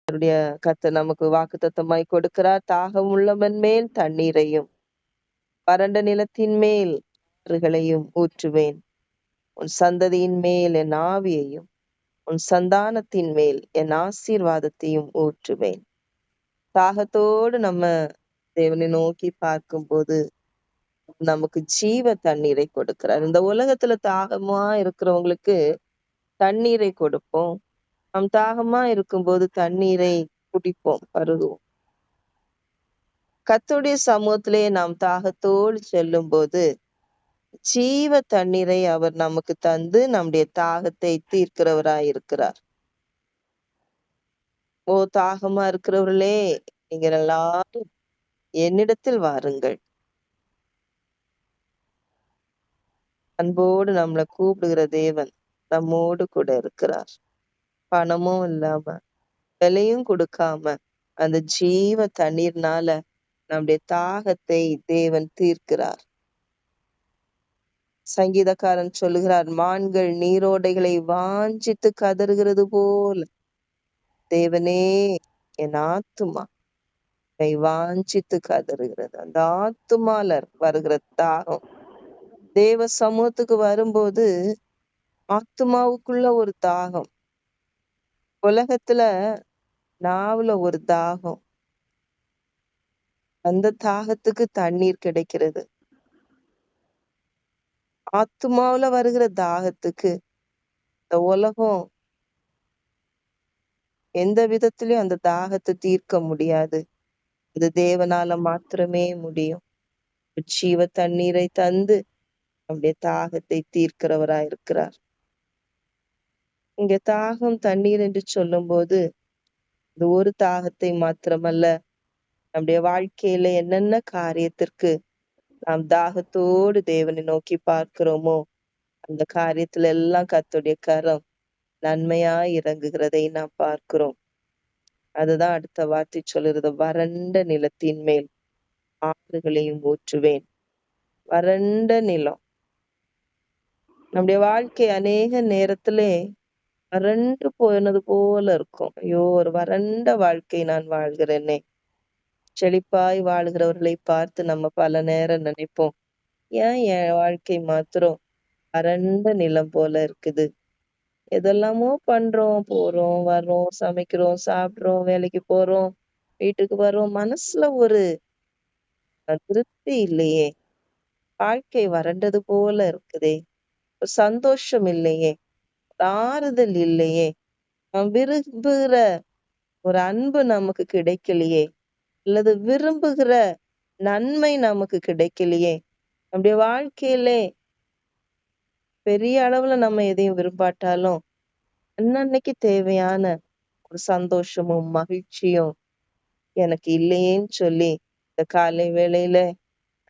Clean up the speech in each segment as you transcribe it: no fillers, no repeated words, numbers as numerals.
கர்த்தர் நமக்கு வாக்குத்தத்தமாய் கொடுக்கிறார். தாகம் உள்ளவன் மேல் தண்ணீரையும் வறண்ட நிலத்தின் மேல் ஆறுகளையும் ஊற்றுவேன். உன் சந்ததியின் மேல் என் ஆவியையும் உன் சந்தானத்தின் மேல் என் ஆசீர்வாதத்தையும் ஊற்றுவேன். தாகத்தோடு நம்ம தேவனை நோக்கி பார்க்கும்போது நமக்கு ஜீவ தண்ணீரை கொடுக்கிறார். இந்த உலகத்துல தாகமா இருக்கிறவங்களுக்கு தண்ணீரை கொடுப்போம். நாம் தாகமா இருக்கும்போது தண்ணீரை குடிப்போம், பருகுவோம். கர்த்தருடைய சமூகத்திலே நாம் தாகத்தோடு செல்லும் போது ஜீவ தண்ணீரை அவர் நமக்கு தந்து நம்முடைய தாகத்தை தீர்க்கிறவராய் இருக்கிறார். ஓ தாகமா இருக்கிறவர்களே, நீங்கள் எல்லாரும் என்னிடத்தில் வாருங்கள். அன்போடு நம்மளை கூப்பிடுகிற தேவன் நம்மோடு கூட இருக்கிறார். பணமும் இல்லாம விலையும் கொடுக்காம அந்த ஜீவ தண்ணீர்னால நம்முடைய தாகத்தை தேவன் தீர்க்கிறார். சங்கீதக்காரன் சொல்லுகிறார், மான்கள் நீரோடைகளை வாஞ்சித்து கதறுகிறது போல தேவனே என் ஆத்துமா வாஞ்சித்து கதறுகிறது. அந்த ஆத்துமால வருகிற தாகம் தேவ சமூகத்துக்கு வரும்போது ஆத்துமாவுக்குள்ள ஒரு தாகம், உலகத்துல நாவுல ஒரு தாகம், அந்த தாகத்துக்கு தண்ணீர் கிடைக்கிறது. ஆத்துமாவுல வருகிற தாகத்துக்கு இந்த உலகம் எந்த விதத்திலயும் அந்த தாகத்தை தீர்க்க முடியாது. அது தேவனால மாத்திரமே முடியும். ஜீவ தண்ணீரை தந்து நம்முடைய தாகத்தை தீர்க்கிறவராய் இருக்கிறார். இங்க தாகம் தண்ணீர் என்று சொல்லும் போது இது ஒரு தாகத்தை மாத்திரமல்ல, நம்முடைய வாழ்க்கையில என்னென்ன காரியத்திற்கு நாம் தாகத்தோடு தேவனை நோக்கி பார்க்கிறோமோ அந்த காரியத்துல எல்லாம் கர்த்தருடைய கரம் நன்மையாய் இறங்குகிறதை நாம் பார்க்கிறோம். அதுதான் அடுத்த வார்த்தை சொல்லுறது, வறண்ட நிலத்தின் மேல் ஆறுகளையும் ஊற்றுவேன். வறண்ட நிலம், நம்முடைய வாழ்க்கை அநேக நேரத்திலே வறண்டு போனது போல இருக்கும். ஐயோ, ஒரு வறண்ட வாழ்க்கை நான் வாழ்கிறேனே. செழிப்பாய் வாழ்கிறவர்களை பார்த்து நம்ம பல நேரம் நினைப்போம், ஏன் என் வாழ்க்கை மாத்திரம் வறண்ட நிலம் போல இருக்குது. எதெல்லாமோ பண்றோம், போறோம், வர்றோம், சமைக்கிறோம், சாப்பிடுறோம், வேலைக்கு போறோம், வீட்டுக்கு வர்றோம், மனசுல ஒரு திருப்தி இல்லையே. வாழ்க்கை வறண்டது போல இருக்குதே. ஒரு சந்தோஷம் இல்லையே, ஆறுதல் இல்லையே, நாம் விரும்புகிற ஒரு அன்பு நமக்கு கிடைக்கலையே, அல்லது விரும்புகிற நன்மை நமக்கு கிடைக்கலையே. நம்முடைய வாழ்க்கையிலே பெரிய அளவுல நம்ம எதையும் விரும்பாட்டாலும் அன்னன்னைக்கு தேவையான ஒரு சந்தோஷமும் மகிழ்ச்சியும் எனக்கு இல்லையேன்னு சொல்லி இந்த காலை வேளையில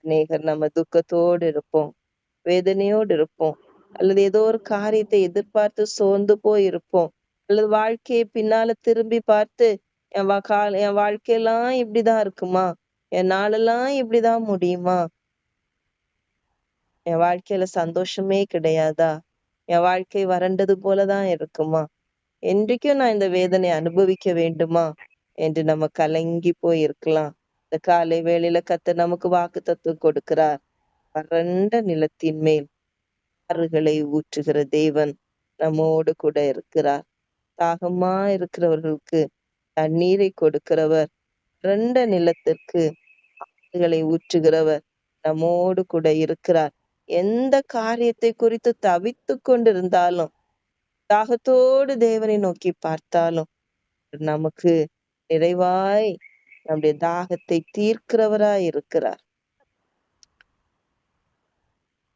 அநேகர் நம்ம துக்கத்தோடு இருப்போம், வேதனையோடு இருப்போம், அல்லது ஏதோ ஒரு காரியத்தை எதிர்பார்த்து சோர்ந்து போய் இருப்போம், அல்லது வாழ்க்கையை பின்னால திரும்பி பார்த்து என் வாழ்க்கையெல்லாம் இப்படிதான் இருக்குமா, என் நாளெல்லாம் இப்படிதான் முடியுமா, என் வாழ்க்கையில சந்தோஷமே கிடையாதா, என் வாழ்க்கை வறண்டது போலதான் இருக்குமா, என்றைக்கும் நான் இந்த வேதனை அனுபவிக்க வேண்டுமா என்று நம்ம கலங்கி போய் இருக்கலாம். இந்த காலை வேளையில கர்த்தர் நமக்கு வாக்குத்தத்தம் கொடுக்கிறார். வறண்ட நிலத்தின் மேல் ஆறுகளை ஊற்றுகிற தேவன் நம்மோடு கூட இருக்கிறார். தாகமா இருக்கிறவர்களுக்கு தண்ணீரை கொடுக்கிறவர், வறண்ட நிலத்திற்கு ஆறுகளை ஊற்றுகிறவர் நம்மோடு கூட இருக்கிறார். எந்த காரியத்தை குறித்து தவித்து கொண்டிருந்தாலும், தாகத்தோடு தேவனை நோக்கி பார்த்தாலும் நமக்கு நிறைவாய் நம்முடைய தாகத்தை தீர்க்கிறவராய் இருக்கிறார்.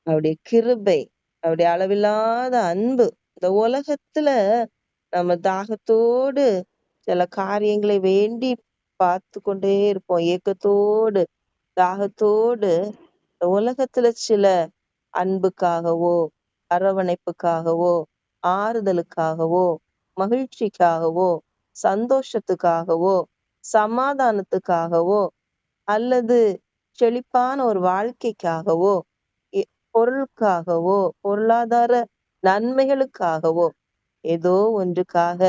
அவருடைய கிருபை, அவருடைய அளவில்லாத அன்பு. இந்த உலகத்துல நம்ம தாகத்தோடு சில காரியங்களை வேண்டி பார்த்து கொண்டே இருப்போம், ஏக்கத்தோடு தாகத்தோடு. இந்த உலகத்துல சில அன்புக்காகவோ, அரவணைப்புக்காகவோ, ஆறுதலுக்காகவோ, மகிழ்ச்சிக்காகவோ, சந்தோஷத்துக்காகவோ, சமாதானத்துக்காகவோ, அல்லது செழிப்பான ஒரு வாழ்க்கைக்காகவோ, பொருளுக்காகவோ, பொருளாதார நன்மைகளுக்காகவோ, ஏதோ ஒன்றுக்காக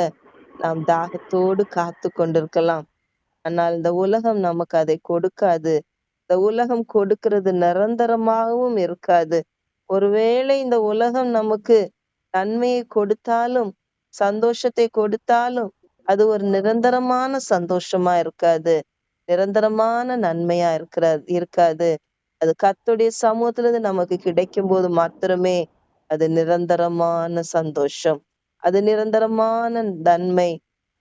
நாம் தாகத்தோடு காத்து கொண்டிருக்கலாம். ஆனால் இந்த உலகம் நமக்கு அதை கொடுக்காது. இந்த உலகம் கொடுக்கிறது நிரந்தரமாகவும் இருக்காது. ஒருவேளை இந்த உலகம் நமக்கு நன்மையை கொடுத்தாலும், சந்தோஷத்தை கொடுத்தாலும், அது ஒரு நிரந்தரமான சந்தோஷமா இருக்காது. நிரந்தரமான நன்மையா இருக்காது. அது கர்த்தருடைய சமூகத்திலிருந்து நமக்கு கிடைக்கும்போது மாத்திரமே அது நிரந்தரமான சந்தோஷம். அது நிரந்தரமான நன்மை.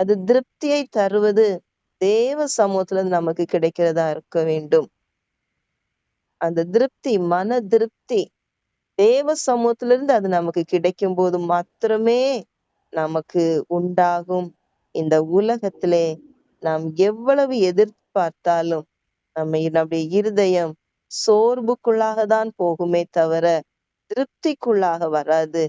அது திருப்தியை தருவது தேவ சமூகத்திலிருந்து நமக்கு கிடைக்கிறதா இருக்க வேண்டும். அந்த திருப்தி, மன திருப்தி தேவ சமூகத்திலிருந்து அது நமக்கு கிடைக்கும் போது மாத்திரமே நமக்கு உண்டாகும். இந்த உலகத்திலே நாம் எவ்வளவு எதிர்பார்த்தாலும் நம்முடைய இருதயம் சோர்வுக்குள்ளாக தான் போகுமே தவிர திருப்திக்குள்ளாக வராது.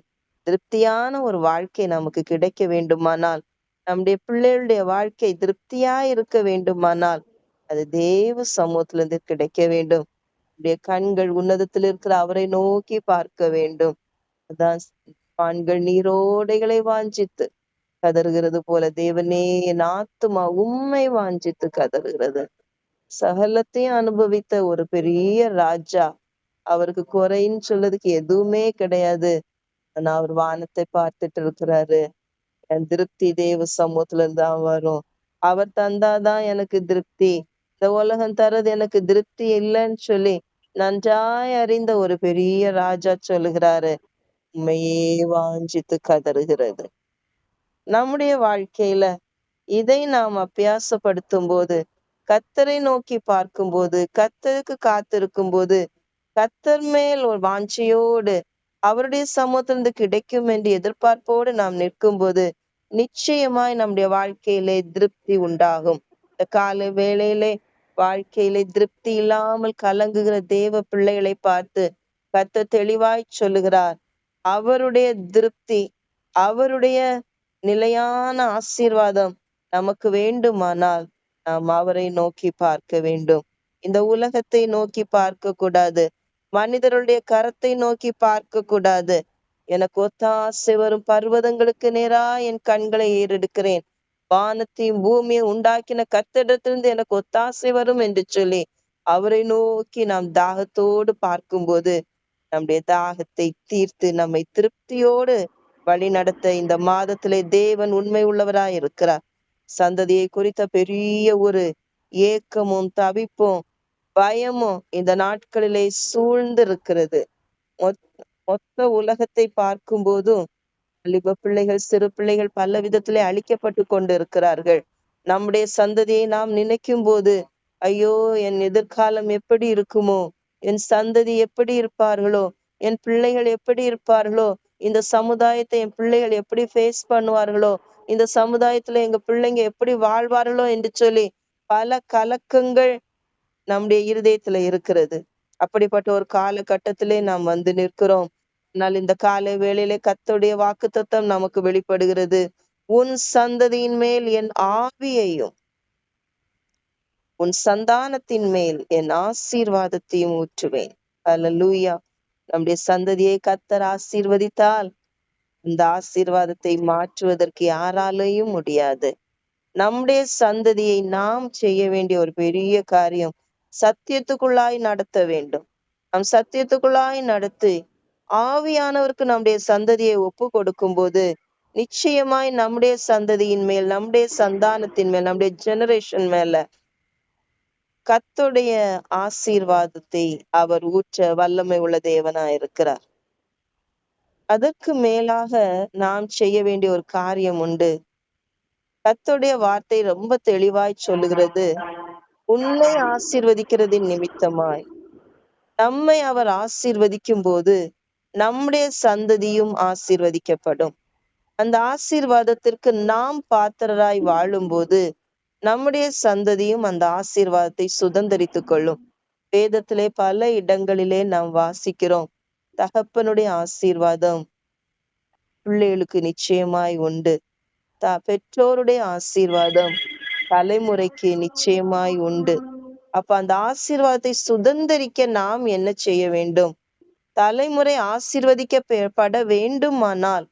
திருப்தியான ஒரு வாழ்க்கை நமக்கு கிடைக்க வேண்டுமானால், நம்முடைய பிள்ளைகளுடைய வாழ்க்கை திருப்தியா இருக்க வேண்டுமானால், அது தேவ சமூகத்திலிருந்து கிடைக்க வேண்டும். நம்முடைய கண்கள் உன்னதத்தில் இருக்கிற அவரை நோக்கி பார்க்க வேண்டும். அதான் ஆண்கள் நீரோடைகளை வாஞ்சித்து கதறுகிறது போல, தேவனே என் ஆத்துமா உம்மை வாஞ்சித்து கதறுகிறது. சகலத்தையும் அனுபவித்த ஒரு பெரிய ராஜா, அவருக்கு குறைன்னு சொல்லதுக்கு எதுவுமே கிடையாது. ஆனா அவர் வானத்தை பார்த்துட்டு இருக்கிறாரு. என் திருப்தி தேவ சமூகத்துல இருந்து தான் வரும். அவர் தந்தாதான் எனக்கு திருப்தி. இந்த உலகம் தர்றது எனக்கு திருப்தி இல்லைன்னு சொல்லி நன்றாய் அறிந்த ஒரு பெரிய ராஜா சொல்லுகிறாரு, உண்மையே வாஞ்சித்து கதறுகிறது. நம்முடைய வாழ்க்கையில இதை நாம் அபியாசப்படுத்தும் போது, கர்த்தரை நோக்கி பார்க்கும்போது, கர்த்தருக்கு காத்திருக்கும் போது, கர்த்தர் மேல் ஒரு வாஞ்சையோடு அவருடைய சமூகத்திலிருந்து கிடைக்கும் என்று எதிர்பார்ப்போடு நாம் நிற்கும்போது நிச்சயமாய் நம்முடைய வாழ்க்கையிலே திருப்தி உண்டாகும். இந்த காலை வேளையிலே வாழ்க்கையிலே திருப்தி இல்லாமல் கலங்குகிற தேவ பிள்ளைகளை பார்த்து கர்த்தர் தெளிவாய் சொல்லுகிறார், அவருடைய திருப்தி, அவருடைய நிலையான ஆசீர்வாதம் நமக்கு வேண்டுமானால் நாம் அவரை நோக்கி பார்க்க வேண்டும். இந்த உலகத்தை நோக்கி பார்க்க கூடாது. மனிதருடைய கரத்தை நோக்கி பார்க்க கூடாது. எனக்கு ஒத்தாசை வரும் பர்வதங்களுக்கு நேரா என் கண்களை ஏறெடுக்கிறேன். வானத்தையும் பூமியை உண்டாக்கின கர்த்தரிடத்திலிருந்து எனக்கு ஒத்தாசை வரும் என்று சொல்லி அவரை நோக்கி நாம் தாகத்தோடு பார்க்கும்போது நம்முடைய தாகத்தை தீர்த்து நம்மை திருப்தியோடு வழி நடத்த இந்த மாதத்திலே தேவன் உண்மை உள்ளவராய் இருக்கிறார். சந்ததியை குறித்த பெரிய ஒரு ஏக்கமும் தவிப்பும் பயமும் இந்த நாட்களிலே சூழ்ந்து இருக்கிறது. மொத்த உலகத்தை பார்க்கும் போதும் வாலிப பிள்ளைகள், சிறு பிள்ளைகள் பல விதத்திலே அழிக்கப்பட்டு கொண்டு இருக்கிறார்கள். நம்முடைய சந்ததியை நாம் நினைக்கும் போது, ஐயோ என் எதிர்காலம் எப்படி இருக்குமோ, என் சந்ததி எப்படி இருப்பார்களோ, என் பிள்ளைகள் எப்படி இருப்பார்களோ, இந்த சமுதாயத்தை என் பிள்ளைகள் எப்படி ஃபேஸ் பண்ணுவார்களோ, இந்த சமுதாயத்துல எங்க பிள்ளைங்க எப்படி வாழ்வார்களோ என்று சொல்லி பல கலக்கங்கள் நம்முடைய இருதயத்துல இருக்கிறது. அப்படிப்பட்ட ஒரு காலகட்டத்திலே நாம் வந்து நிற்கிறோம். ஆனால் இந்த காலை வேளையிலே கர்த்தருடைய வாக்குத்தத்தம் நமக்கு வெளிப்படுகிறது. உன் சந்ததியின் மேல் என் ஆவியையும் உன் சந்தானத்தின் மேல் என் ஆசீர்வாதத்தையும் ஊற்றுவேன். அல்லேலூயா. நம்முடைய சந்ததியை கர்த்தர் ஆசீர்வதித்தால் இந்த ஆசீர்வாதத்தை மாற்றுவதற்கு யாராலையும் முடியாது. நம்முடைய சந்ததியை நாம் செய்ய வேண்டிய ஒரு பெரிய காரியம் சத்தியத்துக்குள்ளாய் நடத்த வேண்டும். நம் சத்தியத்துக்குள்ளாய் நடத்தி ஆவியானவருக்கு நம்முடைய சந்ததியை ஒப்பு கொடுக்கும் போது நிச்சயமாய் நம்முடைய சந்ததியின் மேல், நம்முடைய சந்தானத்தின் மேல், நம்முடைய ஜெனரேஷன் மேல கர்த்தருடைய ஆசீர்வாதத்தை அவர் ஊற்ற வல்லமை உள்ள தேவனாய் இருக்கிறார். அதற்கு மேலாக நாம் செய்ய வேண்டிய ஒரு காரியம் உண்டு. கர்த்தருடைய வார்த்தை ரொம்ப தெளிவாய் சொல்லுகிறது, உன்னை ஆசீர்வதிக்கிறதின் நிமித்தமாய் நம்மை அவர் ஆசீர்வதிக்கும் போது நம்முடைய சந்ததியும் ஆசீர்வதிக்கப்படும். அந்த ஆசீர்வாதத்திற்கு நாம் பாத்திரராய் வாழும்போது நம்முடைய சந்ததியும் அந்த ஆசீர்வாதத்தை சுதந்தரித்துக் கொள்ளும். வேதத்திலே பல இடங்களிலே நாம் வாசிக்கிறோம், தகப்பனுடைய ஆசீர்வாதம் பிள்ளைகளுக்கு நிச்சயமாய் உண்டு. பெற்றோருடைய ஆசீர்வாதம் தலைமுறைக்கு நிச்சயமாய் உண்டு. அப்ப அந்த ஆசீர்வாதத்தை சுதந்தரிக்க நாம் என்ன செய்ய வேண்டும்? தலைமுறை ஆசீர்வதிக்கப்பட வேண்டுமானால்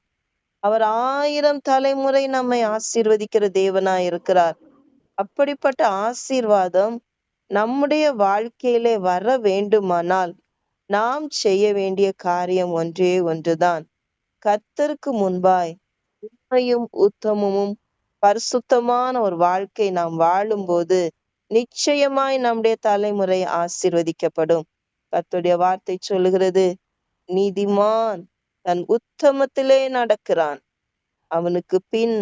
அவர் 1000 தலைமுறை நம்மை ஆசீர்வதிக்கிற தேவனாய் இருக்கிறார். அப்படிப்பட்ட ஆசீர்வாதம் நம்முடைய வாழ்க்கையிலே வர வேண்டுமானால் நாம் செய்ய வேண்டிய காரியம் ஒன்றே ஒன்றுதான். கர்த்தருக்கு முன்பாய் உண்மையும் உத்தமமும் பரிசுத்தமான ஒரு வாழ்க்கை நாம் வாழும்போது நிச்சயமாய் நம்முடைய தலைமுறை ஆசீர்வதிக்கப்படும். கர்த்தருடைய வார்த்தை சொல்லுகிறது, நீதிமான் தன் உத்தமத்திலே நடக்கிறான், அவனுக்கு பின்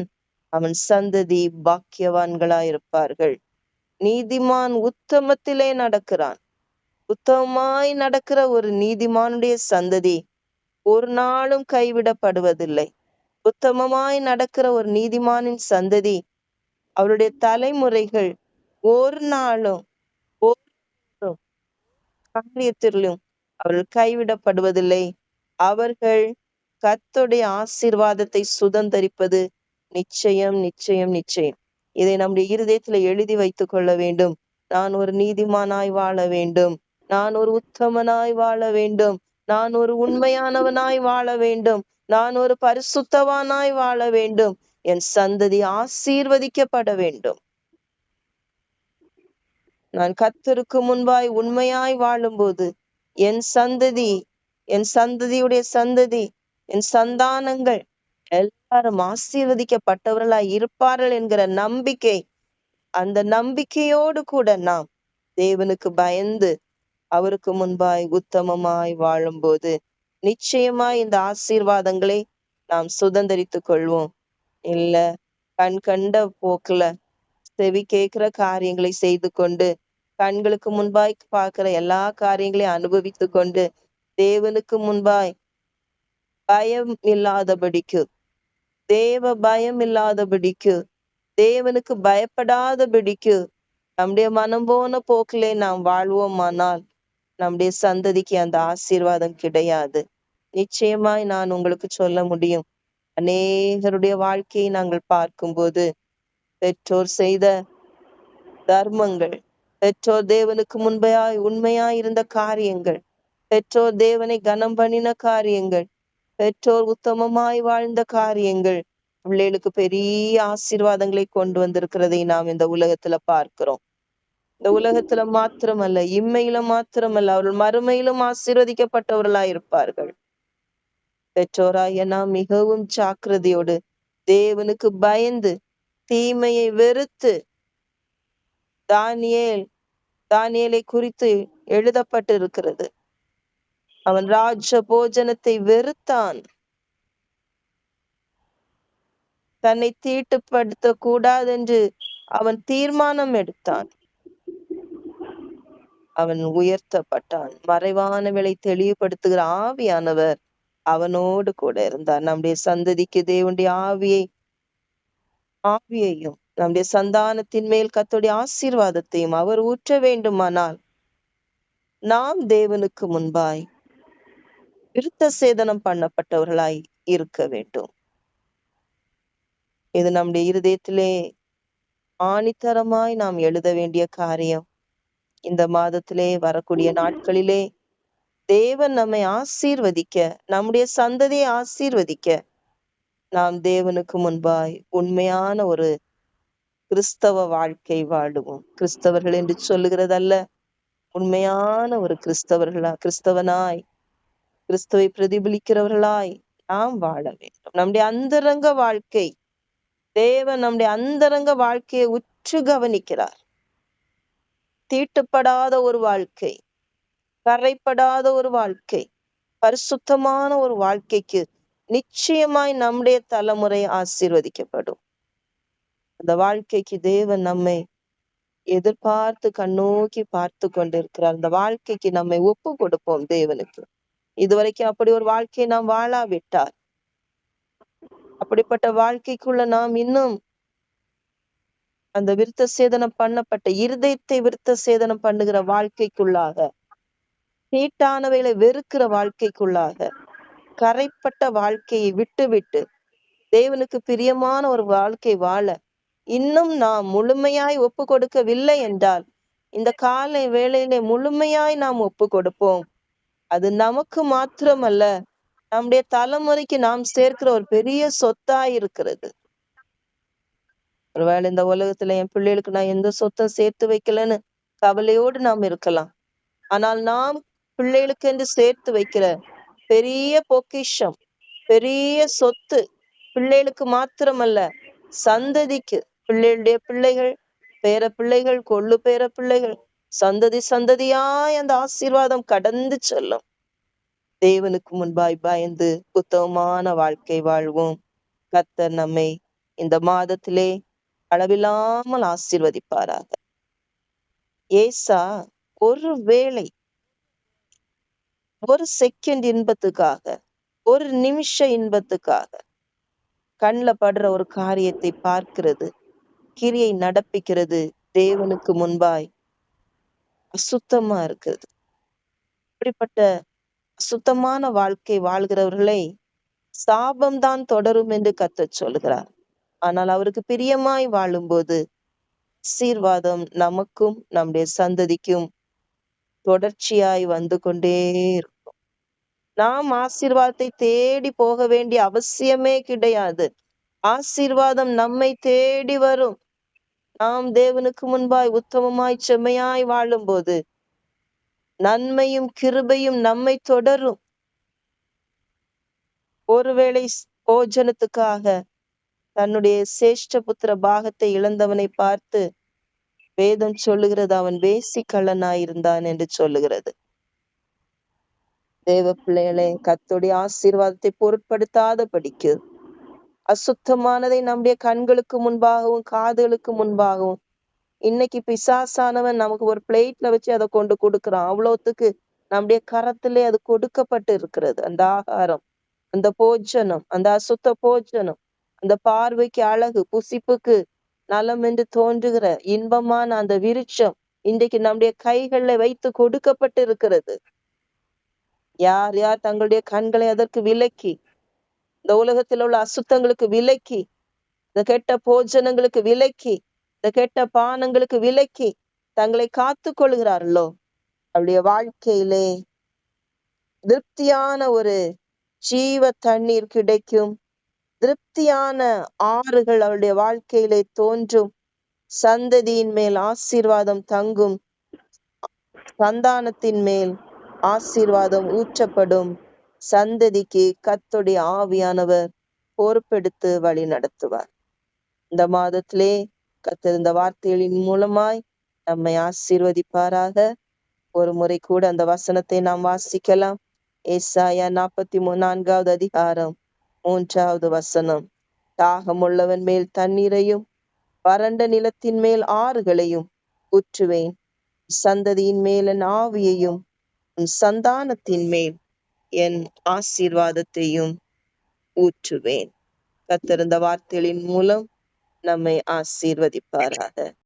அவன் சந்ததி பாக்கியவான்களாயிருப்பார்கள். நீதிமான் உத்தமத்திலே நடக்கிறான். உத்தமமாய் நடக்கிற ஒரு நீதிமானுடைய சந்ததி ஒரு நாளும் கைவிடப்படுவதில்லை. உத்தமமாய் நடக்கிற ஒரு நீதிமானின் சந்ததி, அவருடைய தலைமுறைகள் ஒரு நாளும் ஒரு காரியத்திலும் அவர்கள் கைவிடப்படுவதில்லை. அவர்கள் கர்த்தருடைய ஆசீர்வாதத்தை சுதந்தரிப்பது நிச்சயம் நிச்சயம் நிச்சயம். இதை நம்முடைய இருதயத்துல எழுதி வைத்துக் கொள்ள வேண்டும். நான் ஒரு நீதிமானாய் வாழ வேண்டும், நான் ஒரு உத்தமனாய் வாழ வேண்டும், நான் ஒரு உண்மையானவனாய் வாழ வேண்டும், நான் ஒரு பரிசுத்தவானாய் வாழ வேண்டும், என் சந்ததி ஆசீர்வதிக்கப்பட வேண்டும். நான் கர்த்தருக்கு முன்பாய் உண்மையாய் வாழும்போது என் சந்ததி, என் சந்ததியுடைய சந்ததி, என் சந்தானங்கள் எல்லாரும் ஆசீர்வதிக்கப்பட்டவர்களாய் இருப்பார்கள் என்கிற நம்பிக்கை, அந்த நம்பிக்கையோடு கூட நாம் தேவனுக்கு பயந்து அவருக்கு முன்பாய் உத்தமமாய் வாழும்போது நிச்சயமாய் இந்த ஆசீர்வாதங்களை நாம் சுதந்தரித்துக் கொள்வோம். இல்ல கண் கண்ட போக்குல செவி கேட்கிற காரியங்களை செய்து கொண்டு கண்களுக்கு முன்பாய் பார்க்கிற எல்லா காரியங்களையும் அனுபவித்து கொண்டு தேவனுக்கு முன்பாய் பயம் இல்லாதபடிக்கு, தேவ பயம் இல்லாதபடிக்கு, தேவனுக்கு பயப்படாதபடிக்கு நம்முடைய மனம் போன போக்கிலே நாம் வாழ்வோமானால் நம்முடைய சந்ததிக்கு அந்த ஆசீர்வாதம் கிடையாது. நிச்சயமாய் நான் உங்களுக்கு சொல்ல முடியும். அநேகருடைய வாழ்க்கையை நாங்கள் பார்க்கும்போது பெற்றோர் செய்த தர்மங்கள், பெற்றோர் தேவனுக்கு முன்பையாய் உண்மையாய் இருந்த காரியங்கள், பெற்றோர் தேவனை கனம் பண்ணின காரியங்கள், பெற்றோர் உத்தமமாய் வாழ்ந்த காரியங்கள் பிள்ளைகளுக்கு பெரிய ஆசீர்வாதங்களை கொண்டு வந்திருக்கிறதை நாம் இந்த உலகத்துல பார்க்கிறோம். இந்த உலகத்துல மாத்திரமல்ல, இம்மையில மாத்திரமல்ல, அவர்கள் மறுமையிலும் ஆசீர்வதிக்கப்பட்டவர்களாய் இருப்பார்கள். பெற்றோராய நாம் மிகவும் ஜாக்கிரதையோடு தேவனுக்கு பயந்து தீமையை வெறுத்து, தானியேலை குறித்து எழுதப்பட்டிருக்கிறது, அவன் ராஜ போஜனத்தை வெறுத்தான், தன்னை தீட்டுப்படுத்த கூடாதென்று அவன் தீர்மானம் எடுத்தான், அவன் உயர்த்தப்பட்டான். மறைவானவளை தெளிவுபடுத்துகிற ஆவியானவர் அவனோடு கூட இருந்தார். நம்முடைய சந்ததிக்கு தேவனுடைய ஆவியையும் நம்முடைய சந்தானத்தின் மேல் கர்த்தருடைய ஆசீர்வாதத்தையும் அவர் ஊற்ற வேண்டுமானால் நாம் தேவனுக்கு முன்பாய் விருத்த சேதனம் பண்ணப்பட்டவர்களாய் இருக்க வேண்டும். இது நம்முடைய இருதயத்திலே ஆணித்தரமாய் நாம் எழுத வேண்டிய காரியம். இந்த மாதத்திலே வரக்கூடிய நாட்களிலே தேவன் நம்மை ஆசீர்வதிக்க, நம்முடைய சந்ததியை ஆசீர்வதிக்க நாம் தேவனுக்கு முன்பாய் உண்மையான ஒரு கிறிஸ்தவ வாழ்க்கை வாழுவோம். கிறிஸ்தவர்கள் என்று சொல்லுகிறதல்ல, உண்மையான ஒரு கிறிஸ்தவனாய் கிறிஸ்துவை பிரதிபலிக்கிறவர்களாய் நாம் வாழ வேண்டும். நம்முடைய அந்தரங்க வாழ்க்கை, தேவன் நம்முடைய அந்தரங்க வாழ்க்கையை உற்று கவனிக்கிறார். தீட்டுப்படாத ஒரு வாழ்க்கை, கரைப்படாத ஒரு வாழ்க்கை, பரிசுத்தமான ஒரு வாழ்க்கைக்கு நிச்சயமாய் நம்முடைய தலைமுறை ஆசீர்வதிக்கப்படும். அந்த வாழ்க்கைக்கு தேவன் நம்மை எதிர்பார்த்து கண்ணோக்கி பார்த்து கொண்டிருக்கிறார். அந்த வாழ்க்கைக்கு நம்மை ஒப்பு கொடுப்போம் தேவனுக்கு. இதுவரைக்கும் அப்படி ஒரு வாழ்க்கையை நாம் வாழாவிட்டால், அப்படிப்பட்ட வாழ்க்கைக்குள்ள நாம் இன்னும் அந்த விருத்த சேதனம் பண்ணப்பட்ட இருதயத்தை விருத்த சேதனம் பண்ணுகிற வாழ்க்கைக்குள்ளாக, தீட்டானவைகளை வெறுக்கிற வாழ்க்கைக்குள்ளாக, கரைப்பட்ட வாழ்க்கையை விட்டு தேவனுக்கு பிரியமான ஒரு வாழ்க்கை வாழ இன்னும் நாம் முழுமையாய் ஒப்பு கொடுக்கவில்லை என்றால் இந்த காலை வேளையிலே முழுமையாய் நாம் ஒப்பு கொடுப்போம். அது நமக்கு மாத்திரமல்ல, நம்முடைய தலைமுறைக்கு நாம் சேர்க்கிற ஒரு பெரிய சொத்தா இருக்கிறது. ஒருவேளை இந்த உலகத்துல என் பிள்ளைகளுக்கு நான் எந்த சொத்தும் சேர்த்து வைக்கலன்னு கவலையோடு நாம் இருக்கலாம். ஆனால் நாம் பிள்ளைகளுக்கு என்று சேர்த்து வைக்கிற பெரிய பொக்கிஷம், பெரிய சொத்து பிள்ளைகளுக்கு மாத்திரமல்ல, சந்ததிக்கு, பிள்ளைகளுடைய பிள்ளைகள், பேர பிள்ளைகள், கொள்ளு பேர பிள்ளைகள், சந்ததி சந்ததியாய் அந்த ஆசீர்வாதம் கடந்து செல்லும். தேவனுக்கு முன்பாய் பயந்து உத்தமமான வாழ்க்கை வாழ்வோம். கர்த்தர் நம்மை இந்த மாதத்திலே அளவில்லாமல் ஆசீர்வதிப்பாராக. ஏசா ஒரு வேளை, ஒரு செகண்ட் இன்பத்துக்காக, ஒரு நிமிஷ இன்பத்துக்காக கண்ல படுற ஒரு காரியத்தை பார்க்கிறது, கிரியை நடப்பிக்கிறது தேவனுக்கு முன்பாய் அசுத்தமா இருக்குது. இப்படிப்பட்ட சுத்தமான வாழ்க்கை வாழ்கிறவர்களை சாபம்தான் தொடரும் என்று கர்த்தர் சொல்கிறார். ஆனால் அவருக்கு பிரியமாய் வாழும்போது ஆசீர்வாதம் நமக்கும் நம்முடைய சந்ததிக்கும் தொடர்ச்சியாய் வந்து கொண்டே இருக்கும். நாம் ஆசீர்வாதத்தை தேடி போக வேண்டிய அவசியமே கிடையாது. ஆசீர்வாதம் நம்மை தேடி வரும். நாம் தேவனுக்கு முன்பாய் உத்தமமாய் செம்மையாய் வாழும்போது நன்மையும் கிருபையும் நம்மை தொடரும். ஒருவேளை போஜனத்துக்காக தன்னுடைய சேஷ்ட புத்திர பாகத்தை இழந்தவனை பார்த்து வேதம் சொல்லுகிறது, அவன் வேசி கள்ளனாயிருந்தான் என்று சொல்லுகிறது. தேவ பிள்ளைகளே, கர்த்தருடைய ஆசீர்வாதத்தை பொருட்படுத்தாத படிக்கு அசுத்தமானதை நம்முடைய கண்களுக்கு முன்பாகவும் காதுகளுக்கு முன்பாகவும் இன்னைக்கு பிசாசானவன் நமக்கு ஒரு பிளேட்ல வச்சு அதை கொண்டு கொடுக்கிறான். அவ்வளவுத்துக்கு நம்முடைய கரத்திலே அது கொடுக்கப்பட்டு இருக்கிறது. அந்த ஆகாரம், அந்த போஜனம், அந்த அசுத்த போஜனம், அந்த பார்வைக்கு அழகு, புசிப்புக்கு நலம் என்று தோன்றுகிற இன்பமான அந்த விருட்சம் இன்றைக்கு நம்முடைய கைகள்ல வைத்து கொடுக்கப்பட்டு இருக்கிறது. யார் யார் தங்களுடைய கண்களை அதற்கு விலக்கி, இந்த உலகத்தில் உள்ள அசுத்தங்களுக்கு விலக்கி, இந்த கெட்ட போஜனங்களுக்கு விலக்கி, இந்த கெட்ட பானங்களுக்கு விலக்கி தங்களை காத்து கொள்கிறார்களோ அவருடைய வாழ்க்கையிலே திருப்தியான ஒரு ஜீவ தண்ணீர் கிடைக்கும். திருப்தியான ஆறுகள் அவருடைய வாழ்க்கையிலே தோன்றும். சந்ததியின் மேல் ஆசீர்வாதம் தங்கும். சந்தானத்தின் மேல் ஆசீர்வாதம் ஊற்றப்படும். சந்ததிக்கு கர்த்தருடைய ஆவியானவர் பொறுப்பெடுத்து வழி நடத்துவார். இந்த மாதத்திலே கர்த்தர் இந்த வார்த்தைகளின் மூலமாய் நம்மை ஆசீர்வதிப்பாராக. ஒரு முறை கூட அந்த வசனத்தை நாம் வாசிக்கலாம். ஏசாயா 44வது அதிகாரம் 3வது வசனம். தாகமுள்ளவன் மேல் தண்ணீரையும் வறண்ட நிலத்தின் மேல் ஆறுகளையும் ஊற்றுவேன். சந்ததியின் மேல் என் ஆவியையும் உன் சந்தானத்தின் மேல் என் ஆசீர்வாதத்தையும் ஊற்றுவேன். கர்த்தர் இந்த வார்த்தைகளின் மூலம் நம்மை ஆசீர்வதிப்பாராக.